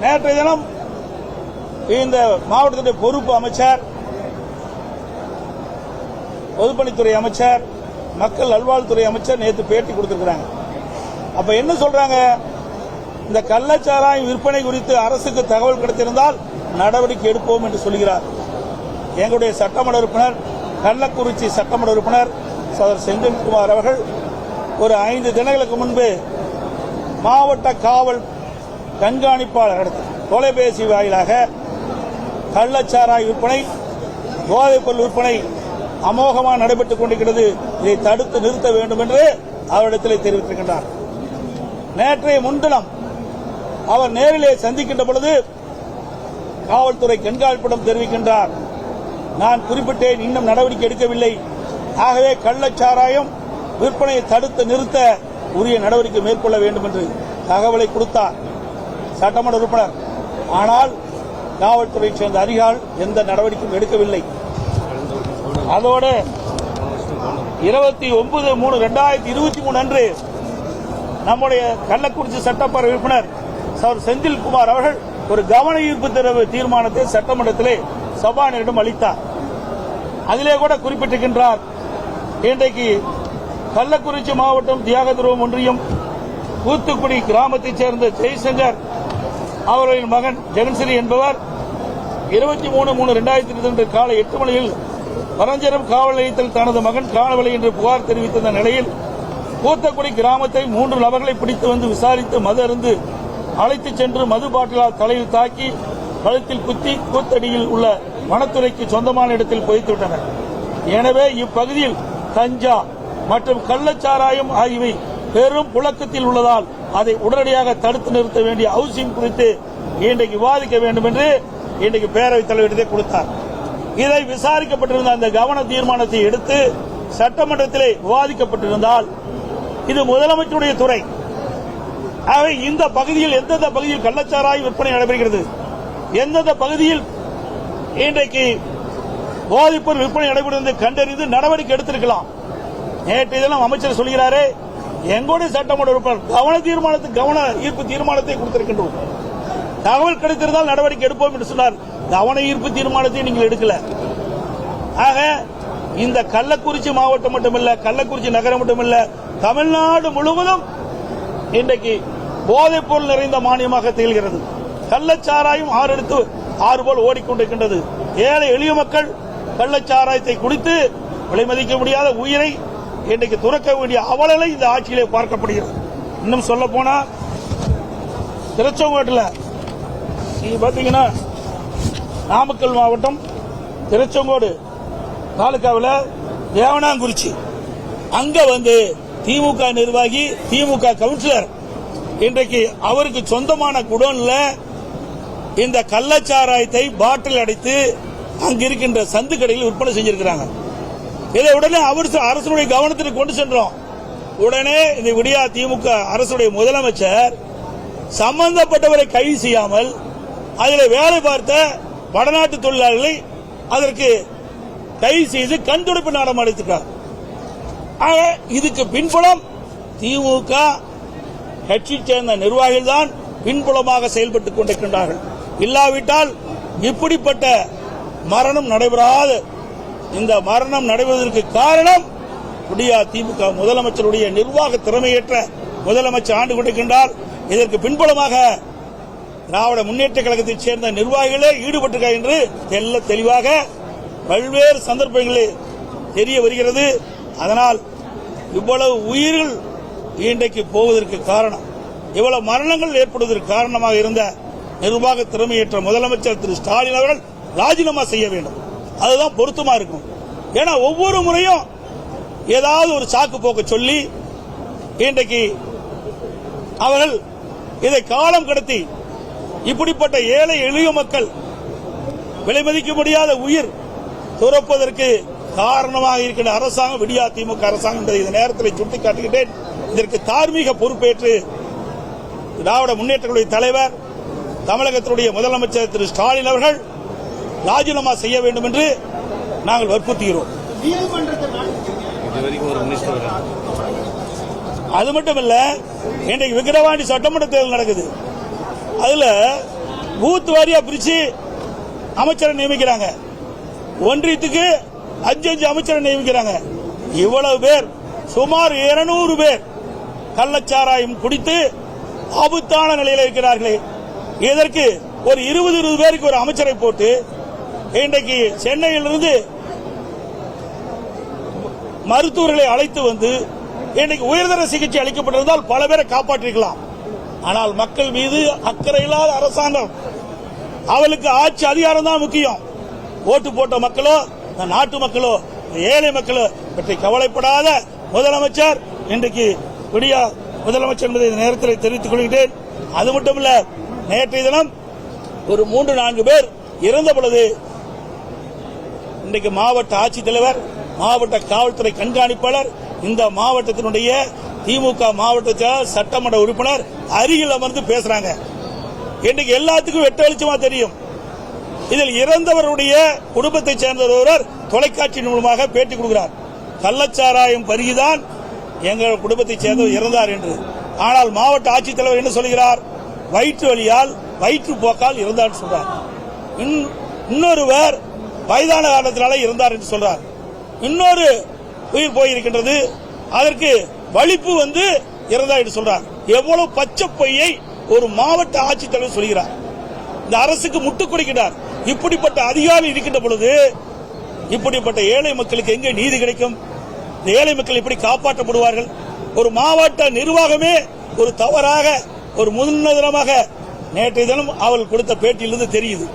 நேற்றைய தினம் இந்த மாவட்டத்துடைய பொறுப்பு அமைச்சர், பொதுப்பணித்துறை அமைச்சர், மக்கள் நல்வாழ்வுத்துறை அமைச்சர் நேற்று பேட்டி கொடுத்திருக்கிறாங்க. அப்ப என்ன சொல்றாங்க? இந்த கள்ளச்சாராயம் விற்பனை குறித்து அரசுக்கு தகவல் கிடைத்திருந்தால் நடவடிக்கை எடுப்போம் என்று சொல்கிறார். எங்களுடைய சட்டமன்ற உறுப்பினர், கள்ளக்குறிச்சி சட்டமன்ற உறுப்பினர் சகோதரர் செந்தில்குமார் அவர்கள் ஒரு 5 தினங்களுக்கு முன்பு மாவட்ட காவல் கண்காணிப்பாளர் தொலைபேசி வாயிலாக கள்ளச்சாராய விற்பனை, போதைப்பொருள் விற்பனை அமோகமாக நடைபெற்றுக் கொண்டிருக்கிறது, இதை தடுத்து நிறுத்த வேண்டும் என்று அவரிடத்தில் தெரிவித்திருக்கின்றார். நேற்றைய முன்தினம் அவர் நேரிலே சந்திக்கின்ற பொழுது காவல்துறை கண்காணிப்பிடம் தெரிவிக்கின்றார், நான் குறிப்பிட்டேன், இன்னும் நடவடிக்கை எடுக்கவில்லை, ஆகவே கள்ளச்சாராயம் விற்பனையை தடுத்து நிறுத்த உரிய நடவடிக்கை மேற்கொள்ள வேண்டும் என்று தகவலை கொடுத்தார் சட்டமன்ற உறுப்பினர். ஆனால் காவல்துறையைச் சேர்ந்த அதிகாரிகள் எந்த நடவடிக்கையும் எடுக்கவில்லை. அதோடு 29/3/2023 அன்று நம்முடைய கள்ளக்குறிச்சி சட்டப்பேரவை உறுப்பினர் சகோதரர் செந்தில்குமார் அவர்கள் ஒரு கவன ஈர்ப்பு தீர்மானத்தை சட்டமன்றத்திலே சபாநாயகரிடம் அளித்தார். அதிலே கூட குறிப்பிட்டிருக்கின்றார், இன்றைக்கு கள்ளக்குறிச்சி மாவட்டம் தியாகதுருவம் ஒன்றியம் கூத்துக்குடி கிராமத்தைச் சேர்ந்த ஜெய்சங்கர் அவர்களின் மகன் ஜெகன்சிறி என்பவர் 23/3/2022 காலை 8 மணியில் பரஞ்சரம் காவல் நிலையத்தில் தனது மகன் காணவில்லை என்று புகார் தெரிவித்திருந்த நிலையில் கூத்தக்குடி கிராமத்தை 3 நபர்களை பிடித்து வந்து விசாரித்து மது அருந்து அழைத்துச் சென்று மது பாட்டிலால் தலையில் தாக்கி கழுத்தில் குத்தி கூத்தடியில் உள்ள வனத்துறைக்கு சொந்தமான இடத்தில் புதைத்துவிட்டனர். எனவே இப்பகுதியில் கஞ்சா மற்றும் கள்ளச்சாராயம் ஆகியவை பெரும் புழக்கத்தில் உள்ளதால் அதை உடனடியாக தடுத்து நிறுத்த வேண்டிய அவசியம் குறித்து இன்றைக்கு விவாதிக்க வேண்டும் என்று இன்றைக்கு பேரவைத் தலைவரிடத்தை கொடுத்தார். இதை விசாரிக்கப்பட்டிருந்த அந்த கவன தீர்மானத்தை எடுத்து சட்டமன்றத்திலே விவாதிக்கப்பட்டிருந்தால் இது முதலமைச்சருடைய துறை. ஆகவே இந்த பகுதியில் எந்தெந்த பகுதியில் கள்ளச்சாராய விற்பனை நடைபெறுகிறது, எந்தெந்த பகுதியில் இன்றைக்கு போதைப்பொருள் விற்பனை நடைபெறுவது கண்டறிந்து நடவடிக்கை எடுத்திருக்கலாம். நேற்று தினம் அமைச்சர் சொல்கிறாரே, எங்களுடைய சட்டமன்ற உறுப்பினர் கவன ஈர்ப்பு தீர்மானத்தை கொடுத்திருக்கின்றோம், தகவல் கிடைத்திருந்தால் நடவடிக்கை எடுப்போம் என்று சொன்னார். கவன ஈர்ப்பு தீர்மானத்தை நீங்கள் எடுக்கல. ஆக இந்த கள்ளக்குறிச்சி மாவட்டம் மட்டுமல்ல, கள்ளக்குறிச்சி நகரம் மட்டுமல்ல, தமிழ்நாடு முழுவதும் இன்றைக்கு போதைப் பொருள் நிறைந்த மாநிலமாக திகழ்கிறது. கள்ளச்சாராயம் 6 எடுத்து 6 போல் ஓடிக்கொண்டிருக்கின்றது. ஏழை எளிய மக்கள் கள்ளச்சாராயத்தை குடித்து விலை மதிக்க முடியாத உயிரை இன்றைக்கு துறக்க வேண்டிய அவலலை இந்த ஆட்சியிலே பார்க்கப்படுகிறது. இன்னும் சொல்ல போனா திருச்செங்கோட்டில் நீங்க பாத்தீங்கன்னா நாமக்கல் மாவட்டம் திருச்செங்கோடு தாலுகாவில் தேவனாங்குறிச்சி அங்க வந்து திமுக நிர்வாகி, திமுக கவுன்சிலர் இன்றைக்கு அவருக்கு சொந்தமான குடோன்ல இந்த கள்ளச்சாராயத்தை பாட்டில் அடைத்து அங்க இருக்கின்ற சந்து கடையில் விற்பனை செஞ்சிருக்கிறாங்க. இதை உடனே அரசுடைய கவனத்திற்கு கொண்டு சென்றோம். உடனே இந்த விடியா திமுக அரசுடைய முதலமைச்சர் சம்பந்தப்பட்டவரை கைது செய்யாமல் அதில் வேலை பார்த்த வடநாட்டு தொழிலாளர்களை அதற்கு கைது செய்து கண் துடைப்பு நாடகம் அளித்திருக்கிறார். இதுக்கு பின்புலம் திமுக கட்சியை சேர்ந்த நிர்வாகிகள் தான் பின்புலமாக செயல்பட்டுக் கொண்டிருக்கின்றார்கள். இல்லாவிட்டால் இப்படிப்பட்ட மரணம் நடைபெறாது. இந்த மரணம் நடைபெறுவதற்கு காரணம் விடியா திமுக முதலமைச்சருடைய நிர்வாக திறமையற்ற முதலமைச்சர் ஆண்டு கொண்டிருக்கின்றார். இதற்கு பின்புலமாக திராவிட முன்னேற்ற கழகத்தைச் சேர்ந்த நிர்வாகிகளே ஈடுபட்டிருக்கிறார் என்று தெளிவாக பல்வேறு சந்தர்ப்பங்களில் தெரிய வருகிறது. அதனால் இவ்வளவு உயிர்கள் இன்றைக்கு போவதற்கு காரணம், இவ்வளவு மரணங்கள் ஏற்படுவதற்கு காரணமாக இருந்த நிர்வாக திறமையற்ற முதலமைச்சர் திரு ஸ்டாலின் அவர்கள் ராஜினாமா செய்ய வேண்டும். அதுதான் பொருத்தமா இருக்கும். ஏன்னா ஒவ்வொரு முறையும் ஏதாவது ஒரு சாக்கு போக்க சொல்லி இன்றைக்கு அவர்கள் இதை காலம் கடத்தி இப்படிப்பட்ட ஏழை எளிய மக்கள் விலை மதிக்க முடியாத உயிர் துறப்பதற்கு காரணமாக இருக்கின்ற அரசாங்கம் விடியா திமுக அரசாங்கம் என்பதை இந்த நேரத்தில் சுட்டிக்காட்டுகின்றேன். இதற்கு தார்மீக பொறுப்பேற்று திராவிட முன்னேற்ற கழக தலைவர் தமிழகத்தினுடைய முதலமைச்சர் திரு ஸ்டாலின் அவர்கள் ராஜினாமா செய்ய வேண்டும் என்று நாங்கள் வற்புறுத்துகிறோம். அது மட்டுமல்ல, இன்றைக்கு விக்கிரவாண்டி சட்டமன்ற தேர்தல் நடக்குது. அதுல பூத் வாரியா பிரிச்சு அமைச்சரை நியமிக்கிறாங்க. ஒன்றியத்துக்கு 5 அமைச்சரை நியமிக்கிறாங்க. இவ்வளவு பேர், சுமார் 200 பேர் கள்ளச்சாராயம் குடித்து ஆபத்தான நிலையில் இருக்கிறார்களே. இதற்கு ஒரு 20 பேருக்கு ஒரு அமைச்சரை போட்டு இன்றைக்கு சென்னையிலிருந்து மருத்துவர்களை அழைத்து வந்து இன்றைக்கு உயர்தர சிகிச்சை அளிக்கப்பட்டிருந்தால் பல பேரை காப்பாற்றிருக்கலாம். ஆனால் மக்கள் மீது அக்கறை இல்லாத அரசாங்கம், அவளுக்கு ஆட்சி அதிகாரம் தான் முக்கியம். ஓட்டு போட்ட மக்களோ, நாட்டு மக்களோ, ஏழை மக்களோ பற்றி கவலைப்படாத முதலமைச்சர் இன்றைக்கு விடியா முதலமைச்சர் என்பதை இந்த நேரத்தில் தெரிவித்துக் கொள்கிறேன். அது மட்டுமல்ல, நேற்றைய தினம் ஒரு 3-4 பேர் இறந்த பொழுது இன்றைக்கு மாவட்ட ஆட்சித்தலைவர், மாவட்ட காவல்துறை கண்காணிப்பாளர், இந்த மாவட்டத்தினுடைய திமுக மாவட்ட செயலாளர், சட்டமன்ற உறுப்பினர் அருகில் அமர்ந்து பேசுறாங்க. இன்றைக்கு எல்லாத்துக்கும் வெட்ட வெளிச்சமா தெரியும். இதில் இறந்தவருடைய குடும்பத்தை சேர்ந்த ஒருவர் தொலைக்காட்சி மூலமாக பேட்டி கொடுக்கிறார். கள்ளச்சாராயம் பருகிதான் எங்கள் குடும்பத்தை சேர்ந்தவர் இறந்தார் என்று. ஆனால் மாவட்ட ஆட்சித்தலைவர் என்ன சொல்கிறார்? வயிற்று வலியால், வயிற்று போக்கால் இறந்தார் சொல்றார். இன்னொருவர் வயதான காரணத்தினால இறந்தார் என்று சொல்றார். இன்னொரு உயிர் போயிருக்கின்றது, அதற்கு வலிப்பு வந்து இறந்தார் என்று சொல்றார். எவ்வளவு பச்சை பொய்யை ஒரு மாவட்ட ஆட்சித்தலைவர் சொல்கிறார். இந்த அரசுக்கு முட்டுக் கொடுக்கிறார். இப்படிப்பட்ட அதிகாரம் இருக்கின்ற பொழுது இப்படிப்பட்ட ஏழை மக்களுக்கு எங்கே நீதி கிடைக்கும்? இந்த ஏழை மக்கள் எப்படி காப்பாற்றப்படுவார்கள்? ஒரு மாவட்ட நிர்வாகமே ஒரு தவறாக, ஒரு முன்னுதாரணமாக நேற்றைய தினம் அவள் கொடுத்த பேட்டியிலிருந்து தெரியுது.